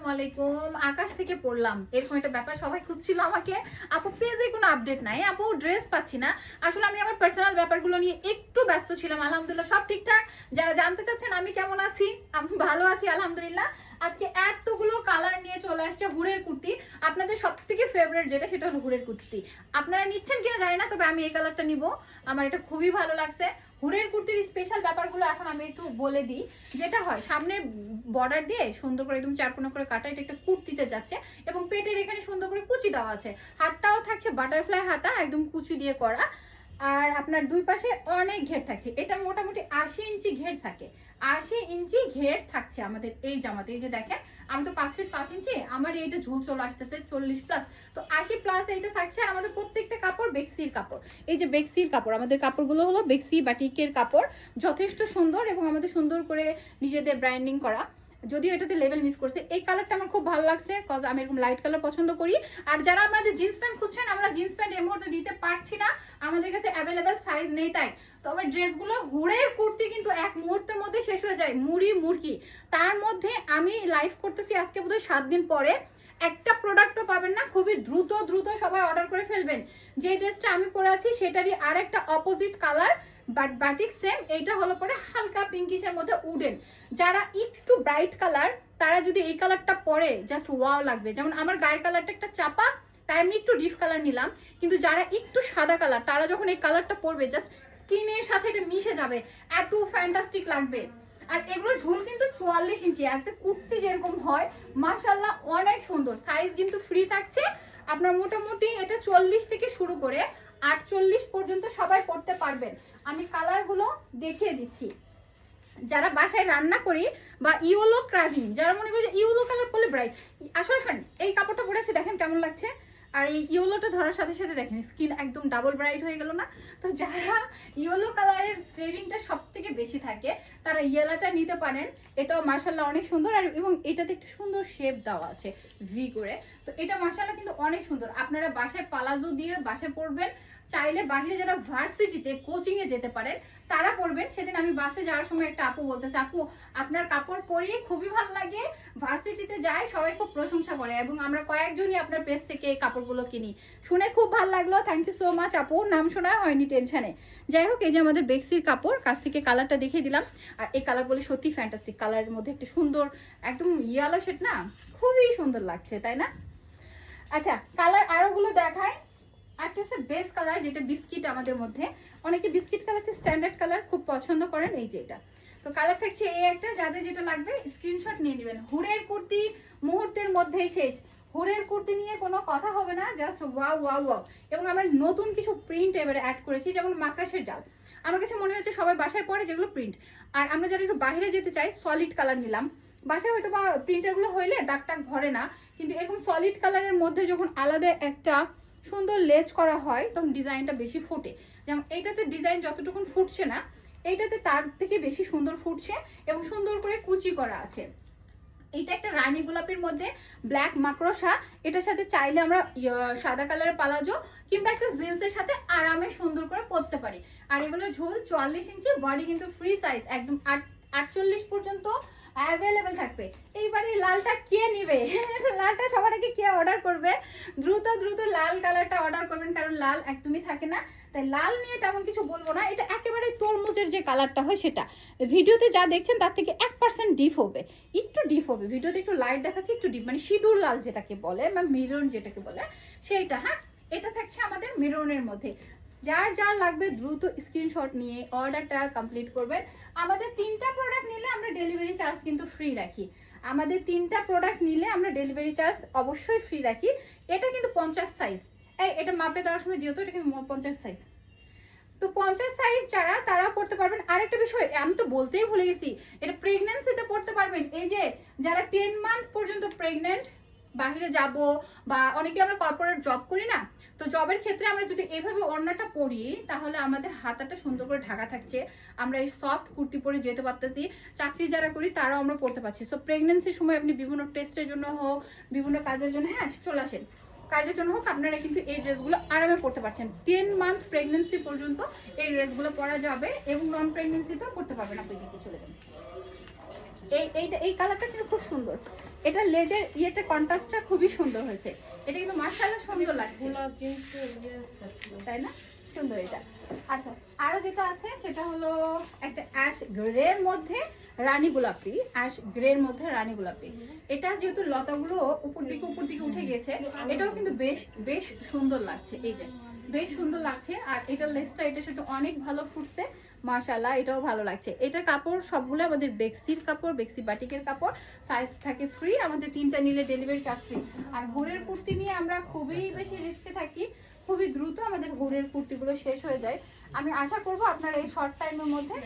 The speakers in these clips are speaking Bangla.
আসসালামু আলাইকুম। আকাশ থেকে পড়লাম এরকম একটা ব্যাপার সবাই খুঁজছিল আমাকে, আপু পেজে কোনো আপডেট নাই, আপু ড্রেস পাচ্ছি না। আসলে আমি আমার পার্সোনাল ব্যাপারগুলো নিয়ে একটু ব্যস্ত ছিলাম। আলহামদুলিল্লাহ সব ঠিকঠাক। যারা জানতে চাচ্ছেন আমি কেমন আছি, আমি ভালো আছি আলহামদুলিল্লাহ। আজকে এতগুলো কালার নিয়ে চলে আসছে হুরের কুর্তি। আপনাদের সব থেকে ফেভারিট যেটা সেটা হলো হুরের কুর্তি। আপনারা নিচ্ছেন কিনা জানি না, তবে আমি এই কালারটা নিব, আমার এটা খুবই ভালো লাগছে। হুরের কুর্তির স্পেশাল ব্যাপারগুলো এখন আমি একটু বলে দিই। যেটা হয় সামনে বর্ডার দিয়ে সুন্দর করে একদম চারকোনা করে কাটা, এটা একটা কুর্তিতে যাচ্ছে এবং পেটের এখানে সুন্দর করে কুচি দেওয়া আছে। হাতটাও থাকছে বাটারফ্লাই হাতা, একদম কুচি দিয়ে করা। আর আপনার দুই পাশে অনেক ঘের থাকছে, এটা মোটামুটি 80 ইঞ্চি ঘের থাকে। 80 ইঞ্চি ঘের থাকছে আমাদের এই জামাতে। এই যে দেখেন, আমি তো 5 ফিট 5 ইঞ্চি, আমার এইটা ঝুল চলে আসতেছে 40 প্লাস, তো 80 প্লাস এইটা থাকছে। আর আমাদের প্রত্যেকটা কাপড় বেক্সির কাপড়। এই যে বেক্সির কাপড়, আমাদের কাপড়গুলো হলো বেক্সি বাটিকের কাপড়, যথেষ্ট সুন্দর এবং আমাদের সুন্দর করে নিজেদের ব্র্যান্ডিং করা। যদিও এটাতে লেভেল মিস করছে। এই কালারটা আমার খুব ভালো লাগছে, কজ আমি এরকম লাইট কালার পছন্দ করি। আর যারা আমাদের জিন্স প্যান্ট খুঁজছেন, আমরা জিন্স প্যান্ট এই মুহূর্তে দিতে পারছি না, আমাদের কাছে অ্যাভেলেবেল সাইজ নেই। তাই তবে ড্রেসগুলো হুড়ের কুর্তি কিন্তু এক মুহূর্তের মধ্যে শেষ হয়ে যায়, মুড়ি মুড়কি। তার মধ্যে আমি লাইভ করতেছি আজকে বোধহয় 7 দিন পরে, একটা প্রোডাক্টও পাবেন না। খুবই দ্রুত দ্রুত সবাই অর্ডার করে ফেলবেন। যে ড্রেসটা আমি পরে আছি সেটারই আরেকটা opposite colour, but batik same. এইটা হলো পরে হালকা পিঙ্কিশের মধ্যে উডেন। যারা একটু ব্রাইট কালার তারা যদি এই কালারটা পরে জাস্ট ওয়াও লাগবে। যেমন আমার গায়ের কালারটা একটা চাপা, তাই আমি একটু ডিপ কালার নিলাম। কিন্তু যারা একটু সাদা কালার তারা যখন এই কালারটা পরবে জাস্ট স্কিনের সাথে এটা মিশে যাবে, এত ফ্যান্টাস্টিক লাগবে। আর এগুলো ঝুল কিন্তু 44 ইঞ্চি, একদম কুর্তি যেরকম হয় মাশাআল্লাহ অনেক সুন্দর। সাইজ কিন্তু ফ্রি থাকছে আপনার, মোটামুটি এটা 40 থেকে শুরু করে 48 পর্যন্ত সবাই পড়তে পারবেন। আমি কালারগুলো দেখিয়ে দিচ্ছি। যারা বাসায় রান্না করি বা ইয়েলো ক্রাভিং, যারা মনে করি যে ইয়েলো কালার পরলে ব্রাইট, আসলে এই কাপড়টা পরেছি দেখেন কেমন লাগছে। আর এই ইয়েলোটা ধরার সাথে সাথে দেখেন স্কিন একদম ডাবল ব্রাইট হয়ে গেল না। তো যারা ইয়েলো কালারের ক্রেভিংটা সব থেকে বেশি থাকে তারা ইয়েলোটা নিতে পারেন। এটাও মার্শাল্লাহ অনেক সুন্দর, আর এবং এটাতে একটু সুন্দর শেপ দেওয়া আছে ভি করে। তো এটা মার্শাল্লাহ কিন্তু অনেক সুন্দর। আপনারা বাসায় পালাজো দিয়ে বাসায় পরবেন, চাইলে বাইরে যারা ভার্সিটিতে কোচিং এ যেতে পারেন তারা পরবেন। সেদিন আমি বাসে যাওয়ার সময় একটা আপু বলতেছে, আপু আপনার কাপড় পরিয়ে খুবই ভালো লাগে, ভার্সিটিতে যায় সবাই খুব প্রশংসা করে এবং আমরা কয়েকজনই আপনার পেজ থেকে এই কাপড়গুলো কিনি। শুনে খুব ভালো লাগলো, থ্যাংক ইউ সো মাচ আপু। নাম শোনা হয়নি টেনশনে। যাই হোক, এই যে আমাদের বেক্সির কাপড়, কাছ থেকে কালারটা দেখিয়ে দিলাম। আর এই কালার বলে সত্যি ফ্যান্টাস্টিক, কালারের মধ্যে একটা সুন্দর একদম ইয়েলো শেড না, খুবই সুন্দর লাগছে তাই না? আচ্ছা কালার আরোগুলো দেখায়। একটা হচ্ছে বেস কালার, যেটা বিস্কিট, আমাদের মধ্যে অনেকে বিস্কিট কালারটা স্ট্যান্ডার্ড কালার খুব পছন্দ করেন। এই যে এটা তো কালার থাকছে এই একটা, যাদের যেটা লাগবে স্ক্রিনশট নিয়ে নেবেন। হুড়ের কুর্তি মুহূর্তের মধ্যেই শেষ, হুড়ের কুর্তি নিয়ে কোনো কথা হবে না, জাস্ট ওয়াও ওয়াও ওয়াও। এবং আমরা নতুন কিছু প্রিন্ট এবারে অ্যাড করেছি, যেমন মাকড়াসের জাল। আমার কাছে মনে হচ্ছে সবাই বাসায় পরে যেগুলো প্রিন্ট, আর আমরা যারা একটু বাইরে যেতে চাই সলিড কালার নিলাম। বাসায় হয়তো বা প্রিন্টারগুলো হইলে দাগ টাগ ভরে না, কিন্তু এরকম সলিড কালারের মধ্যে যখন আলাদা একটা সুন্দর লেজ করা হয় তখন ডিজাইনটা বেশি ফোটে। যেমন এইটাতে ডিজাইন যতটুকু ফুটছে না, এইটাতে তার থেকে বেশি সুন্দর ফুটছে এবং সুন্দর করে কুচি করা আছে। এটা একটা রানী গোলাপের মধ্যে ব্ল্যাক মাকড়সা, এটার সাথে চাইলে আমরা সাদা কালারের পালাজো কিংবা একটা জিন্সের সাথে আরামে সুন্দর করে পরতে পারি। আর এগুলো ঝোল 44 ইঞ্চি, বডি কিন্তু ফ্রি সাইজ, একদম 48 পর্যন্ত অ্যাভেলেবেল থাকবে। এইবারে লালটা কে নিবে? লালটা সবার আগে কে অর্ডার করবে? দ্রুত দ্রুত লাল কালারটা অর্ডার করবেন, কারণ লাল একদমই থাকে না। তাই লাল নিয়ে তেমন কিছু বলবো না, এটা একেবারে তরমুজের যে কালারটা হয় সেটা। ভিডিওতে যা দেখছেন তার থেকে 1% ডিপ হবে, একটু ডিপ হবে। ভিডিওতে একটু লাইট দেখাচ্ছে, একটু ডিপ, মানে সিঁদুর লাল যেটাকে বলে বা মেরুন যেটাকে বলে সেইটা। হ্যাঁ, এটা থাকছে আমাদের মেরুনের মধ্যে। যার যার লাগবে দ্রুত স্ক্রিনশট নিয়ে অর্ডারটা কমপ্লিট করবেন। আমাদের 3টা প্রোডাক্ট নিলে আমরা ডেলিভারি চার্জ কিন্তু ফ্রি রাখি। আমাদের 3টা প্রোডাক্ট নিলে আমরা ডেলিভারি চার্জ অবশ্যই ফ্রি রাখি। এটা কিন্তু 50 সাইজ, এটা মাপে দেওয়ার সময় দিও তো, এটা কিন্তু 50 সাইজ। তো 50 সাইজ যারা তারা পড়তে পারবেন। আরেকটা বিষয় আমি তো বলতেই ভুলে গেছি, এটা প্রেগন্যান্সিতে পড়তে পারবেন। এই যে যারা 10 মান্থ পর্যন্ত প্রেগনেন্ট, বাইরে যাব বা অনেকে আমরা কর্পোরেট জব করি না, তো জবের ক্ষেত্রে আমরা যদি এইভাবে ওড়নাটা পরি তাহলে আমাদের হাতাটা সুন্দর করে ঢাকা থাকছে, আমরা এই সফট কুর্তি পরে যেতে পারতেছি। চাকরি যারা করি তারাও আমরা পড়তে পারছি। সো প্রেগনেন্সির সময় আপনি বিভিন্ন টেস্টের জন্য হোক, বিভিন্ন কাজের জন্য, হ্যাঁ চলে আসেন, কাজের জন্য হোক, আপনারা কিন্তু এই ড্রেসগুলো আরামে পড়তে পারছেন। 10 মান্থ প্রেগনেন্সি পর্যন্ত এই ড্রেসগুলো পরা যাবে এবং নন প্রেগনেন্সিতেও পড়তে পারবেন। আপনি দিকে চলে যান। এই কালারটা কিন্তু খুব সুন্দর। এটা লেজের ইয়েতে কন্ট্রাস্টটা খুবই সুন্দর হয়েছে। এটা কিন্তু মাশাআল্লাহ সুন্দর লাগছে, তাই না? সুন্দর এটা। আচ্ছা, আরো যেটা আছে সেটা হলো একটা অ্যাশ গ্রের মধ্যে রানী গোলাপি, অ্যাশ গ্রের মধ্যে রানী গোলাপি। এটা যেহেতু লতাগুলো উপর দিকে উঠে গিয়েছে, এটাও কিন্তু বেশ বেশ সুন্দর লাগছে। এই যে বেশ সুন্দর লাগছে। আর এটার লেসটা এটার সাথে অনেক ভালো ফুটছে মাশাআল্লাহ, এটাও ভালো লাগছে। এটার কাপড় সবগুলো আমাদের বেক্সির কাপড়, বেক্সি বাটিকের কাপড়, সাইজ থাকে ফ্রি, আমাদের 3টা নিলে ডেলিভারি চার্জ ফ্রি। আর ভোরের কুর্তি নিয়ে আমরা খুবই বেশি রিস্কে থাকি, খুবই দ্রুত আমাদের ভোরের কুর্তিগুলো শেষ হয়ে যায়। আমি আশা করব আপনারা এই শর্ট টাইমের মধ্যে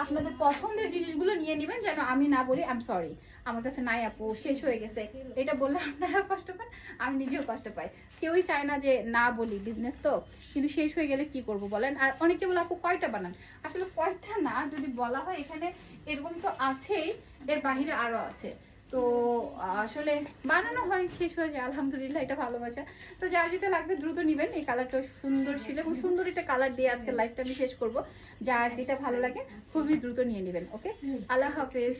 আপনাদের পছন্দের জিনিসগুলো নিয়ে নেবেন, যেন আমি না বলি আই এম সরি আমার কাছে নাই আপু শেষ হয়ে গেছে, এটা বললে আপনারা কষ্ট পান, আমি নিজেও কষ্ট পাই। কেউই চায় না যে না বলি, বিজনেস তো, কিন্তু শেষ হয়ে গেলে কি করব বলেন। আর অনেকে বলে আপু কয়টা বানান, আসলে কয়টা না, যদি বলা হয় এখানে এরকম তো আছেই, এর বাহিরে আরো আছে। তো আসলে বানানো হয়, শেষ হয়ে যায়, আলহামদুলিল্লাহ, এটা ভালোবাসা। তো যার যেটা লাগবে দ্রুত নিবেন। এই কালারটা সুন্দর ছিল এবং সুন্দর একটা কালার দিয়ে আজকে লাইফটা আমি শেষ করব। যার যেটা ভালো লাগে খুবই দ্রুত নিয়ে নেবেন। ওকে, আল্লাহ হাফেজ।